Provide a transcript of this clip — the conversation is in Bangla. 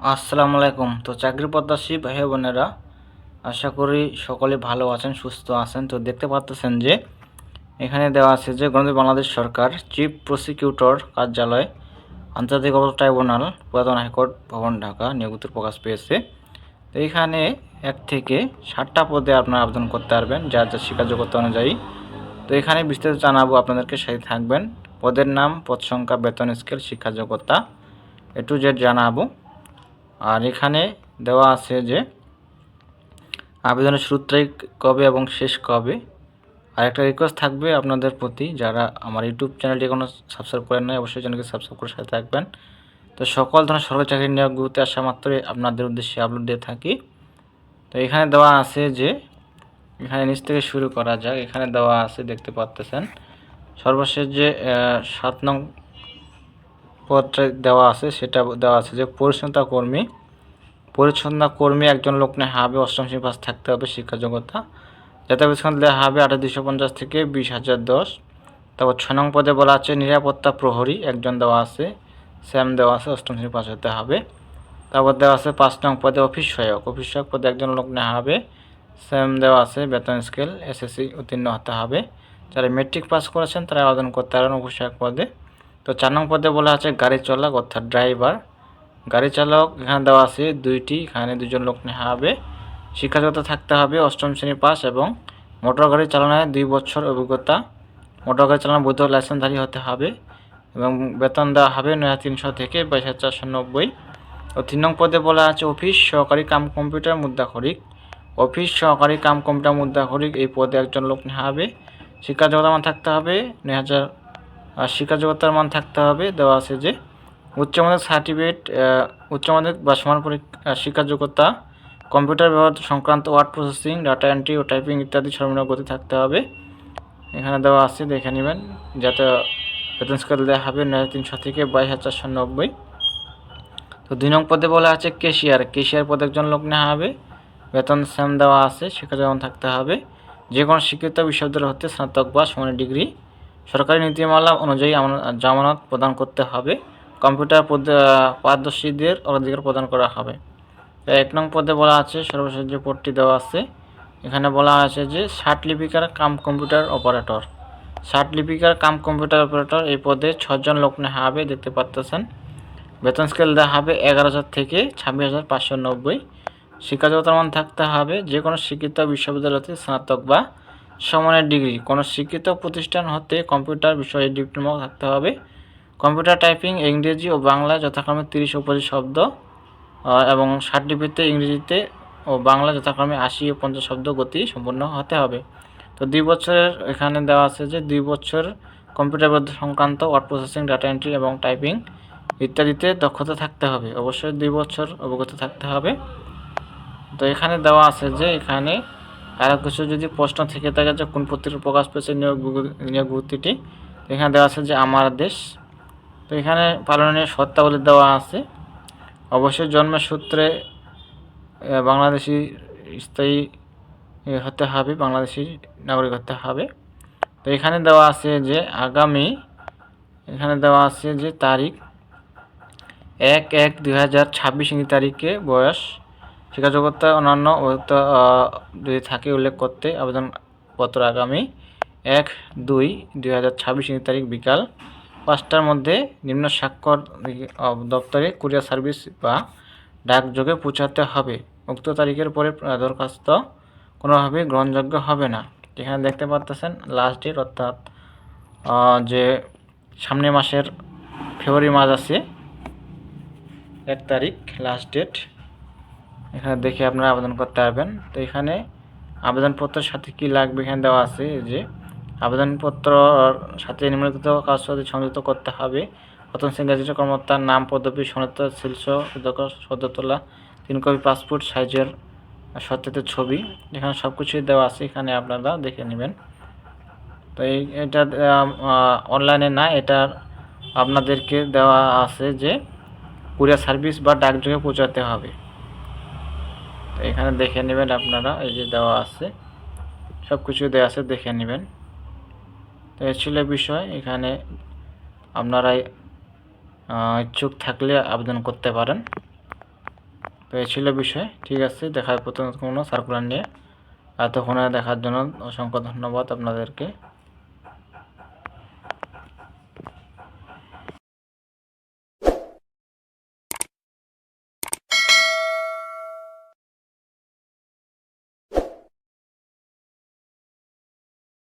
আসসালামু আলাইকুম। তো চাকরি প্রত্যাশী ভাই বোনেরা, আশা করি সকলে ভালো আছেন, সুস্থ আছেন। তো দেখতে পাচ্ছেন যে এখানে দেওয়া আছে যে গণতন্ত্র বাংলাদেশ সরকার চিফ প্রসিকিউটর কার্যালয়, আন্তর্জাতিক অপরাধ ট্রাইব্যুনাল, পুরাতন হাইকোর্ট ভবন, ঢাকা নিয়োগ প্রকাশ পেয়েছে। তো এখানে 1 থেকে 7টা পদে আপনারা আবেদন করতে পারবেন যার যার শিক্ষাযোগ্যতা অনুযায়ী। তো এখানে বিস্তারিত জানাবো, আপনাদেরকে সাথে থাকবেন। পদের নাম, পদ সংখ্যা, বেতন স্কেল, শিক্ষাযোগ্যতা A to Z জানাবো। আর এখানে দেওয়া আছে যে আবেদনের শুরুর তারিখ কবে এবং শেষ কবে। আর একটা রিকোয়েস্ট থাকবে আপনাদের প্রতি, যারা আমার ইউটিউব চ্যানেলটি এখনও সাবস্ক্রাইব করেন নাই, অবশ্যই চ্যানেলকে সাবস্ক্রাইব করে সাথে থাকবেন। তো সকল ধরনের সরকারি চাকরির নিয়োগগুলোতে আসা মাত্রই আপনাদের উদ্দেশ্যে আপলোড দিয়ে থাকি। তো এখানে দেওয়া আছে যে, এখানে নিচ থেকে শুরু করা যাক। এখানে দেওয়া আছে, দেখতে পাচ্ছেন, সর্বশেষ যে 7 নং পদটা দেওয়া আছে, সেটা দেওয়া আছে যে পরিচ্ছন্নতা কর্মী একজন লোক নেওয়া হবে, 8ম শ্রেণী পাস থাকতে হবে, শিক্ষাযোগ্যতা। যাতায়াত বেতন দেওয়া হবে 8,250 থেকে 20,010। তারপর 6 নং পদে বলা আছে নিরাপত্তা প্রহরী একজন দেওয়া আছে, স্যাম দেওয়া আছে, 8ম শ্রেণী পাস হতে হবে। তারপর দেওয়া আছে 5 নং পদে অফিস সহায়ক পদে একজন লোক নেওয়া হবে, স্যাম দেওয়া আছে, বেতন স্কেল SSC উত্তীর্ণ হতে হবে। যারা মেট্রিক পাস করেছেন তারা আবেদন করতে পারেন অফিস সহায়ক পদে। তো 4 নং পদে বলা আছে গাড়ি চালক অর্থাৎ ড্রাইভার। গাড়ি চালক এখানে দেওয়া আছে 2টি, এখানে 2জন লোক নেওয়া হবে। শিক্ষাযোগ্যতা থাকতে হবে 8ম শ্রেণী পাস এবং মোটর গাড়ি চালানোয় 2 বছর অভিজ্ঞতা। মোটর গাড়ি চালানোর বৈধ লাইসেন্সধারী হতে হবে এবং বেতন দেওয়া হবে 9,300 থেকে 22,490। ও 3 নং পদে বলা আছে অফিস সহকারী কাম কম্পিউটার মুদ্রাক্ষরিক। অফিস সহকারী কাম কম্পিউটার মুদ্রাক্ষরিক এই পদে একজন লোক নেওয়া হবে। শিক্ষাযোগ্যতার মান থাকতে হবে 9,000। শিক্ষাযোগ্যতার মান থাকতে হবে দেওয়া আছে যে উচ্চ মাধ্যমিক সার্টিফিকেট, উচ্চ মাধ্যমিক বা সমান শিক্ষাযোগ্যতা, কম্পিউটার ব্যবহার সংক্রান্ত ওয়ার্ড প্রসেসিং, ডাটা এন্ট্রি ও টাইপিং ইত্যাদি সর্বনিম্ন গতি থাকতে হবে। এখানে দেওয়া আছে, দেখে নেবেন। যাতে বেতন স্কেল দেওয়া হবে 9,300 থেকে 22,490। তো 2 নং পদে বলা আছে কেশিয়ার পদে একজন লোক নেওয়া হবে, বেতন সেম দেওয়া আছে, শিক্ষাযোগ্যতা থাকতে হবে যে কোনো শিক্ষিত বিশ্ববিদ্যালয় হতে স্নাতক বা সমান ডিগ্রি। সরকারি নীতিমালা অনুযায়ী জামানত প্রদান করতে হবে। কম্পিউটার পারদর্শীদের অগ্রাধিকার প্রদান করা হবে। 1 নং পদে বলা আছে সর্বশেষ যে পদটি দেওয়া আছে, এখানে বলা আছে যে ষাট লিপিকার কাম কম্পিউটার অপারেটর এই পদে 6 জন লোক নেওয়া হবে, দেখতে পাচ্ছেন। বেতন স্কেল দেওয়া হবে 11,000 থেকে 26,590। শিক্ষাযোগ্যতার মান থাকতে হবে যে কোনো শিক্ষিত বিশ্ববিদ্যালয় হতে স্নাতক বা সমানের ডিগ্রি। কোনো শিক্ষিত প্রতিষ্ঠান হতে কম্পিউটার বিষয়ে ডিপ্লোমা থাকতে হবে। কম্পিউটার টাইপিং ইংরেজি ও বাংলায় যথাক্রমে 30 ও 25 শব্দ এবং সার্টিফিকেটে ইংরেজিতে ও বাংলা যথাক্রমে 80 ও 50 শব্দ গতি সম্পন্ন হতে হবে। তো 2 বছরের এখানে দেওয়া আছে যে 2 বছর কম্পিউটার সংক্রান্ত ওয়ার্ড প্রসেসিং, ডাটা এন্ট্রি এবং টাইপিং ইত্যাদিতে দক্ষতা থাকতে হবে। অবশ্যই 2 বছর অভিজ্ঞতা থাকতে হবে। তো এখানে দেওয়া আছে যে এখানে আরও কিছু যদি প্রশ্ন থেকে থাকে যে কোন পত্রিকা প্রকাশ পেয়েছে নিয়োগ বিজ্ঞপ্তিটি, এখানে দেওয়া আছে যে আমার দেশ। তো এখানে পালনীয় শর্তাবলী দেওয়া আছে। অবশ্যই জন্মের সূত্রে বাংলাদেশি স্থায়ী হতে হবে, বাংলাদেশি নাগরিক হতে হবে। তো এখানে দেওয়া আছে যে তারিখ 1/1/2026 ইংরেজি তারিখে বয়স, শিক্ষাযোগ্যতা অন্যান্য যদি থাকে উল্লেখ করতে আবেদনপত্র আগামী 1/2/2026 ইংরেজি তারিখ বিকাল 5টার মধ্যে নিম্ন স্বাক্ষর দপ্তরে কুরিয়ার সার্ভিস বা ডাকযোগে পৌঁছাতে হবে। উক্ত তারিখের পরে দরখাস্ত কোনোভাবেই গ্রহণযোগ্য হবে না। এখানে দেখতে পাচ্ছেন লাস্ট ডেট, অর্থাৎ যে সামনের মাসের ফেব্রুয়ারি মাস আছে 1 তারিখ লাস্ট ডেট। এখানে দেখে আপনারা আবেদন করতে পারবেন। তো এখানে আবেদনপত্রের সাথে কি লাগবে এখানে দেওয়া আছে যে আবেদনপত্র সাথে নিম্নলিখিত কাগজপত্র সংযুক্ত করতে হবে। প্রথম শ্রেণী গ্যাজেটের কর্মকর্তার নাম, পদবি, সনদ, সদ্য তোলা 3 কপি পাসপোর্ট সাইজের সত্যায়িত ছবি, এখানে সব কিছুই দেওয়া আছে, এখানে আপনারা দেখে নেবেন। তো এটা অনলাইনে না, এটা আপনাদেরকে দেওয়া আছে যে কুরিয়ার সার্ভিস বা ডাকযোগে পৌঁছাতে হবে। তো এখানে দেখে নেবেন আপনারা, এই যে দেওয়া আছে সব কিছু দেওয়া আছে, দেখে নেবেন। তো এই ছিল বিষয়। এখানে আপনারা ইচ্ছুক থাকলে আবেদন করতে পারেন। তো এই ছিল বিষয়। ঠিক আছে, দেখা হবে প্রথম কোনো সার্কুলার নিয়ে। এতক্ষণে দেখার জন্য অসংখ্য ধন্যবাদ আপনাদেরকে।